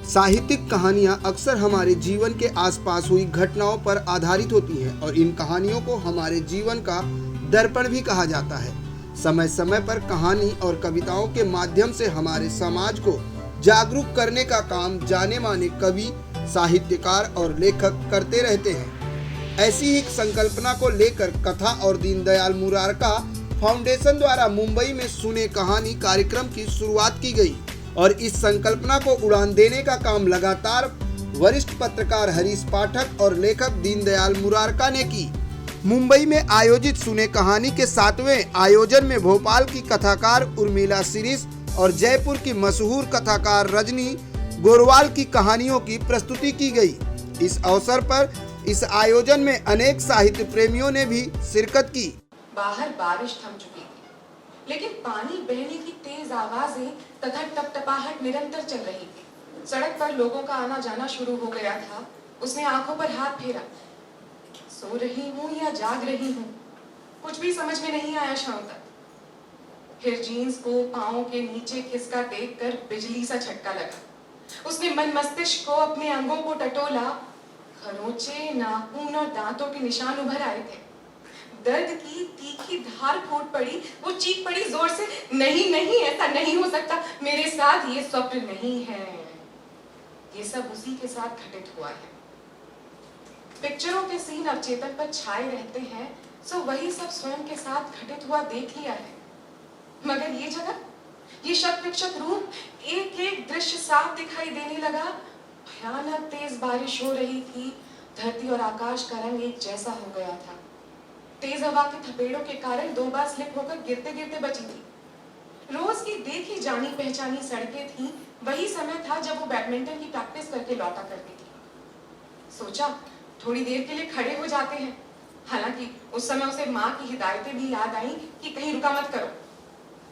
साहित्यिक कहानियाँ अक्सर हमारे जीवन के आसपास हुई घटनाओं पर आधारित होती हैं और इन कहानियों को हमारे जीवन का दर्पण भी कहा जाता है। समय समय पर कहानी और कविताओं के माध्यम से हमारे समाज को जागरूक करने का काम जाने माने कवि, साहित्यकार और लेखक करते रहते हैं। ऐसी ही एक संकल्पना को लेकर कथा और दीनदयाल मुरारका फाउंडेशन द्वारा मुंबई में सुने कहानी कार्यक्रम की शुरुआत की गई और इस संकल्पना को उड़ान देने का काम लगातार वरिष्ठ पत्रकार हरीश पाठक और लेखक दीनदयाल मुरारका ने की। मुंबई में आयोजित सुने कहानी के 7वें आयोजन में भोपाल की कथाकार उर्मिला शिरीष और जयपुर की मशहूर कथाकार रजनी गोरवाल की कहानियों की प्रस्तुति की गई। इस अवसर पर इस आयोजन में अनेक साहित्य प्रेमियों ने भी शिरकत की। बाहर बारिश थम चुकी थी, लेकिन पानी बहने की तेज आवाजें तथा टपटपाहट निरंतर चल रही थी। सड़क पर लोगों का आना जाना शुरू हो गया था। उसने आंखों पर हाथ फेरा। सो रही हूँ या जाग रही हूँ, कुछ भी समझ में नहीं आया शाम तक। फिर जीन्स को पाँव के नीचे खिसका देखकर बिजली सा झटका लगा। उसने मन मस्तिष्क को अपने अंगों को टटोला। खरोंचे, नाखून और दांतों के निशान उभर आए थे। दर्द की तीखी धार फूट पड़ी। वो चीख पड़ी जोर से, नहीं नहीं, ऐसा नहीं हो सकता, मेरे साथ ये स्वप्न नहीं है, ये सब उसी के साथ घटित हुआ है। पिक्चरों के सीन अवचेतन पर छाए रहते हैं, सो वही सब स्वयं के साथ घटित हुआ देख लिया है। मगर ये जगह, ये शत विक्षत रूप, एक एक दृश्य साफ दिखाई देने लगा। भयानक तेज बारिश हो रही थी। धरती और आकाश का रंग एक जैसा हो गया था। तेज हवा के थपेड़ों के कारण 2 बार स्लिप होकर गिरते गिरते बची थी। रोज की देखी जानी पहचानी सड़कें थी। वही समय था जब वो बैडमिंटन की प्रैक्टिस करके लौटा करती थी। सोचा थोड़ी देर के लिए खड़े हो जाते हैं। हालांकि उस समय उसे माँ की हिदायतें भी याद आई कि कहीं रुका मत करो।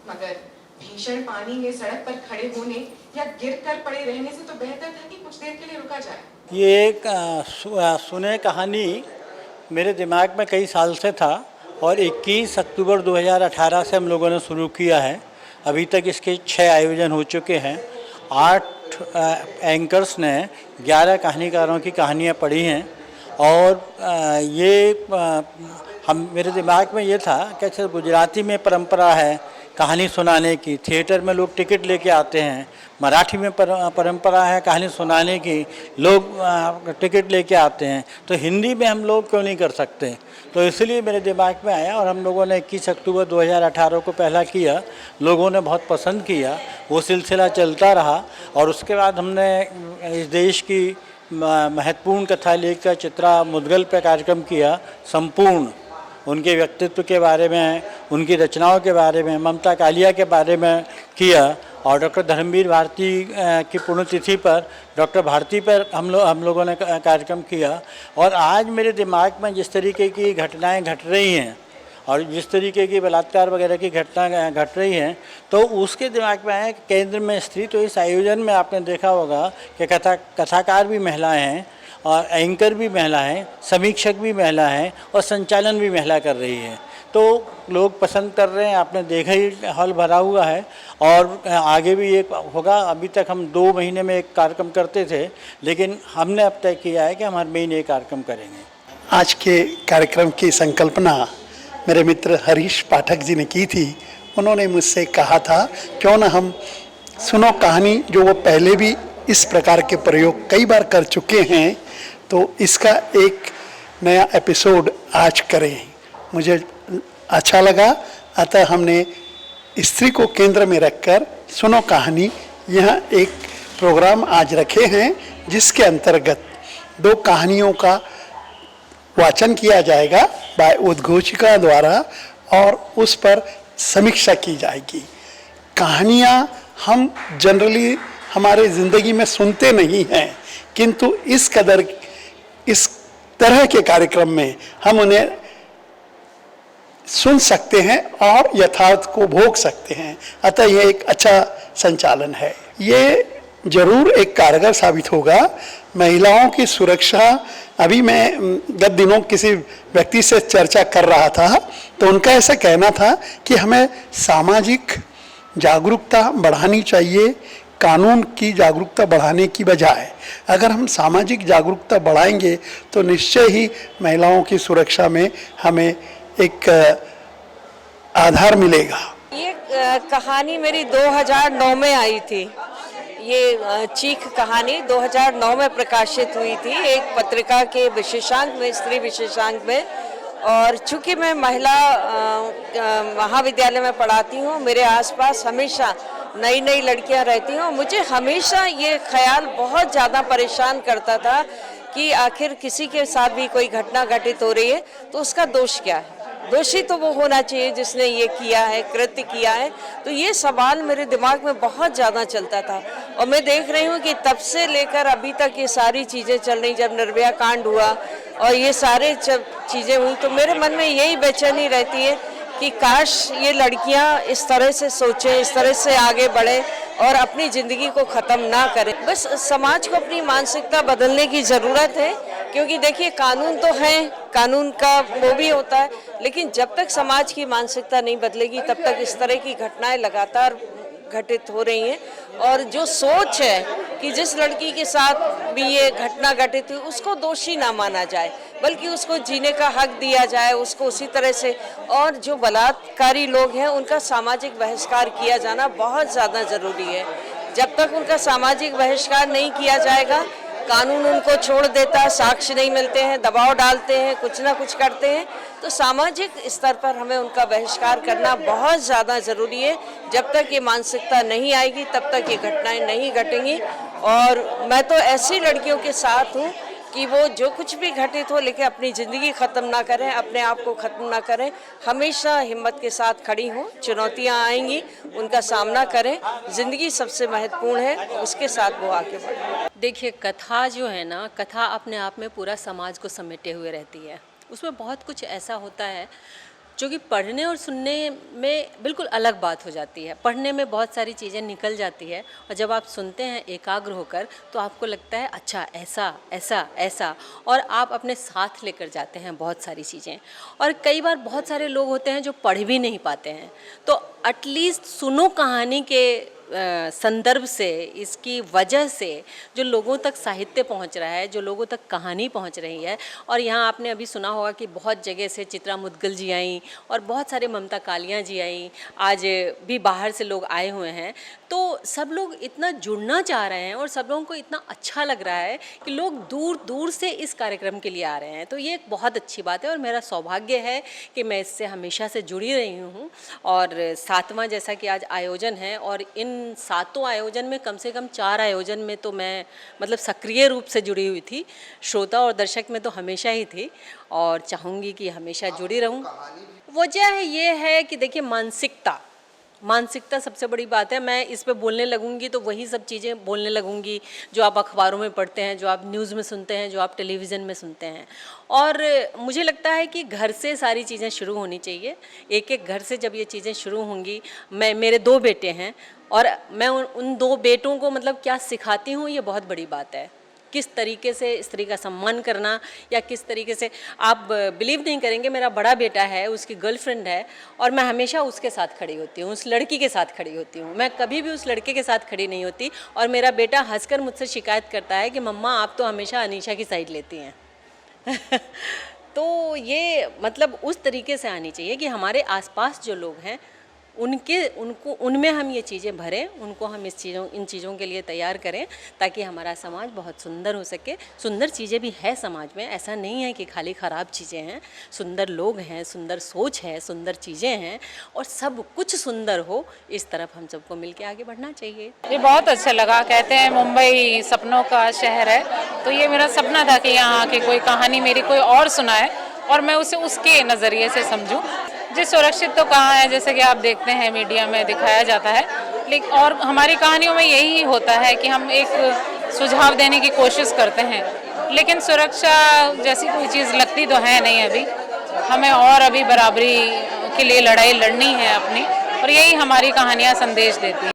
मगर भीषण पानी में सड़क पर खड़े होने या गिर कर पड़े रहने से तो बेहतर था कि कुछ देर के लिए रुका जाए। ये एक सुने कहानी मेरे दिमाग में कई साल से था और 21 अक्टूबर 2018 से हम लोगों ने शुरू किया है। अभी तक इसके 6 आयोजन हो चुके हैं। 8 एंकर्स ने 11 कहानीकारों की कहानियाँ पढ़ी हैं और हम मेरे दिमाग में ये था कि अच्छा गुजराती में परंपरा है कहानी सुनाने की, थिएटर में लोग टिकट लेके आते हैं। मराठी में परंपरा है कहानी सुनाने की, लोग टिकट लेके आते हैं। तो हिंदी में हम लोग क्यों नहीं कर सकते? तो इसलिए मेरे दिमाग में आया और हम लोगों ने 21 अक्टूबर 2018 को पहला किया। लोगों ने बहुत पसंद किया, वो सिलसिला चलता रहा और उसके बाद हमने इस देश की महत्वपूर्ण कथा लेखिका चित्रा मुद्गल पर कार्यक्रम किया। संपूर्ण उनके व्यक्तित्व के बारे में, उनकी रचनाओं के बारे में, ममता कालिया के बारे में किया और डॉक्टर धर्मवीर भारती की पुण्यतिथि पर डॉक्टर भारती पर हम लोगों ने कार्यक्रम किया। और आज मेरे दिमाग में जिस तरीके की घटनाएं घट रही हैं और जिस तरीके की बलात्कार वगैरह की घटना घट रही हैं, तो उसके दिमाग में आया कि केंद्र में स्त्री। तो इस आयोजन में आपने देखा होगा कि कथाकार भी महिलाएँ हैं और एंकर भी महिला हैं, समीक्षक भी महिला हैं और संचालन भी महिला कर रही है। तो लोग पसंद कर रहे हैं। आपने देखा ही हॉल भरा हुआ है और आगे भी एक होगा। अभी तक हम 2 महीने में एक कार्यक्रम करते थे, लेकिन हमने अब तय किया है कि हम हर महीने एक कार्यक्रम करेंगे। आज के कार्यक्रम की संकल्पना मेरे मित्र हरीश पाठक जी ने की थी। उन्होंने मुझसे कहा था क्यों ना हम सुनो कहानी, जो वो पहले भी इस प्रकार के प्रयोग कई बार कर चुके हैं, तो इसका एक नया एपिसोड आज करें। मुझे अच्छा लगा, अतः हमने स्त्री को केंद्र में रखकर सुनो कहानी यह एक प्रोग्राम आज रखे हैं, जिसके अंतर्गत 2 कहानियों का वाचन किया जाएगा बाय उद्घोषिका द्वारा और उस पर समीक्षा की जाएगी। कहानियाँ हम जनरली हमारे ज़िंदगी में सुनते नहीं हैं, किंतु इस तरह के कार्यक्रम में हम उन्हें सुन सकते हैं और यथार्थ को भोग सकते हैं। अतः यह एक अच्छा संचालन है। ये जरूर एक कारगर साबित होगा। महिलाओं की सुरक्षा, अभी मैं गत दिनों किसी व्यक्ति से चर्चा कर रहा था, तो उनका ऐसा कहना था कि हमें सामाजिक जागरूकता बढ़ानी चाहिए कानून की जागरूकता बढ़ाने की बजाय अगर हम सामाजिक जागरूकता बढ़ाएंगे तो निश्चय ही महिलाओं की सुरक्षा में हमें एक आधार मिलेगा। ये कहानी मेरी 2009 में आई थी। ये चीख कहानी 2009 में प्रकाशित हुई थी एक पत्रिका के विशेषांक में, स्त्री विशेषांक में। और चूंकि मैं महिला महाविद्यालय में पढ़ाती हूँ, मेरे आसपास हमेशा नई नई लड़कियाँ रहती हैं। मुझे हमेशा ये ख्याल बहुत ज़्यादा परेशान करता था कि आखिर किसी के साथ भी कोई घटना घटित हो रही है तो उसका दोष क्या है। दोषी तो वो होना चाहिए जिसने ये किया है, कृत्य किया है। तो ये सवाल मेरे दिमाग में बहुत ज़्यादा चलता था। और मैं देख रही हूँ कि तब से लेकर अभी तक ये सारी चीज़ें चल रही। जब निर्भया कांड हुआ और ये सारे चीज़ें हुई तो मेरे मन में यही बेचैनी रहती है कि काश ये लड़कियां इस तरह से सोचें, इस तरह से आगे बढ़ें और अपनी ज़िंदगी को ख़त्म ना करें। बस समाज को अपनी मानसिकता बदलने की ज़रूरत है, क्योंकि देखिए कानून तो है, कानून का वो भी होता है, लेकिन जब तक समाज की मानसिकता नहीं बदलेगी तब तक इस तरह की घटनाएं लगातार घटित हो रही हैं। और जो सोच है कि जिस लड़की के साथ भी ये घटना घटित हुई उसको दोषी ना माना जाए, बल्कि उसको जीने का हक दिया जाए, उसको उसी तरह से। और जो बलात्कारी लोग हैं उनका सामाजिक बहिष्कार किया जाना बहुत ज़्यादा ज़रूरी है। जब तक उनका सामाजिक बहिष्कार नहीं किया जाएगा, कानून उनको छोड़ देता, साक्ष्य नहीं मिलते हैं, दबाव डालते हैं, कुछ ना कुछ करते हैं, तो सामाजिक स्तर पर हमें उनका बहिष्कार करना बहुत ज़्यादा ज़रूरी है। जब तक ये मानसिकता नहीं आएगी तब तक ये घटनाएं नहीं घटेंगी। और मैं तो ऐसी लड़कियों के साथ हूँ कि वो जो कुछ भी घटित हो लेकिन अपनी ज़िंदगी ख़त्म ना करें, अपने आप को ख़त्म ना करें, हमेशा हिम्मत के साथ खड़ी हों। चुनौतियाँ आएंगी, उनका सामना करें। ज़िंदगी सबसे महत्वपूर्ण है, उसके साथ वो आगे बढ़ें। देखिए, कथा जो है ना, कथा अपने आप में पूरा समाज को समेटे हुए रहती है। उसमें बहुत कुछ ऐसा होता है जो कि पढ़ने और सुनने में बिल्कुल अलग बात हो जाती है। पढ़ने में बहुत सारी चीज़ें निकल जाती है और जब आप सुनते हैं एकाग्र होकर तो आपको लगता है अच्छा ऐसा ऐसा ऐसा, और आप अपने साथ लेकर जाते हैं बहुत सारी चीज़ें। और कई बार बहुत सारे लोग होते हैं जो पढ़ भी नहीं पाते हैं, तो एटलीस्ट सुनो कहानी के संदर्भ से, इसकी वजह से जो लोगों तक साहित्य पहुंच रहा है, जो लोगों तक कहानी पहुंच रही है। और यहाँ आपने अभी सुना होगा कि बहुत जगह से चित्रा मुद्गल जी आई और बहुत सारे ममता कालिया जी आई, आज भी बाहर से लोग आए हुए हैं। तो सब लोग इतना जुड़ना चाह रहे हैं और सब लोगों को इतना अच्छा लग रहा है कि लोग दूर दूर से इस कार्यक्रम के लिए आ रहे हैं। तो ये एक बहुत अच्छी बात है और मेरा सौभाग्य है कि मैं इससे हमेशा से जुड़ी रही हूँ। और 7वां जैसा कि आज आयोजन है, और इन 7 आयोजन में कम से कम 4 आयोजन में तो मैं मतलब सक्रिय रूप से जुड़ी हुई थी। श्रोता और दर्शक में तो हमेशा ही थी और चाहूँगी कि हमेशा जुड़ी रहूँ। वजह ये है कि देखिए, मानसिकता सबसे बड़ी बात है। मैं इस पे बोलने लगूंगी तो वही सब चीज़ें बोलने लगूंगी जो आप अखबारों में पढ़ते हैं, जो आप न्यूज़ में सुनते हैं, जो आप टेलीविज़न में सुनते हैं। और मुझे लगता है कि घर से सारी चीज़ें शुरू होनी चाहिए। एक एक घर से जब ये चीज़ें शुरू होंगी, मेरे 2 बेटे हैं और मैं उन 2 बेटों को मतलब क्या सिखाती हूँ, ये बहुत बड़ी बात है। किस तरीके से स्त्री का सम्मान करना, या किस तरीके से, आप बिलीव नहीं करेंगे, मेरा बड़ा बेटा है, उसकी गर्लफ्रेंड है और मैं हमेशा उसके साथ खड़ी होती हूँ, उस लड़की के साथ खड़ी होती हूँ। मैं कभी भी उस लड़के के साथ खड़ी नहीं होती। और मेरा बेटा हंसकर मुझसे शिकायत करता है कि मम्मा आप तो हमेशा अनीशा की साइड लेती हैं। तो ये मतलब उस तरीके से आनी चाहिए कि हमारे आसपास जो लोग हैं उनमें हम ये चीज़ें भरें, उनको हम इन चीज़ों के लिए तैयार करें ताकि हमारा समाज बहुत सुंदर हो सके। सुंदर चीज़ें भी है समाज में, ऐसा नहीं है कि खाली ख़राब चीज़ें हैं। सुंदर लोग हैं, सुंदर सोच है, सुंदर चीज़ें हैं और सब कुछ सुंदर हो, इस तरफ हम सबको मिलके आगे बढ़ना चाहिए। ये बहुत अच्छा लगा। कहते हैं मुंबई सपनों का शहर है, तो ये मेरा सपना था कि यहाँ आके कोई कहानी मेरी कोई और सुनाए और मैं उसे उसके नज़रिए से समझूं। जी, सुरक्षित तो कहाँ है, जैसे कि आप देखते हैं मीडिया में दिखाया जाता है, लेकिन और हमारी कहानियों में यही होता है कि हम एक सुझाव देने की कोशिश करते हैं, लेकिन सुरक्षा जैसी कोई चीज़ लगती तो है नहीं अभी। हमें और अभी बराबरी के लिए लड़ाई लड़नी है अपनी, और यही हमारी कहानियाँ संदेश देती हैं।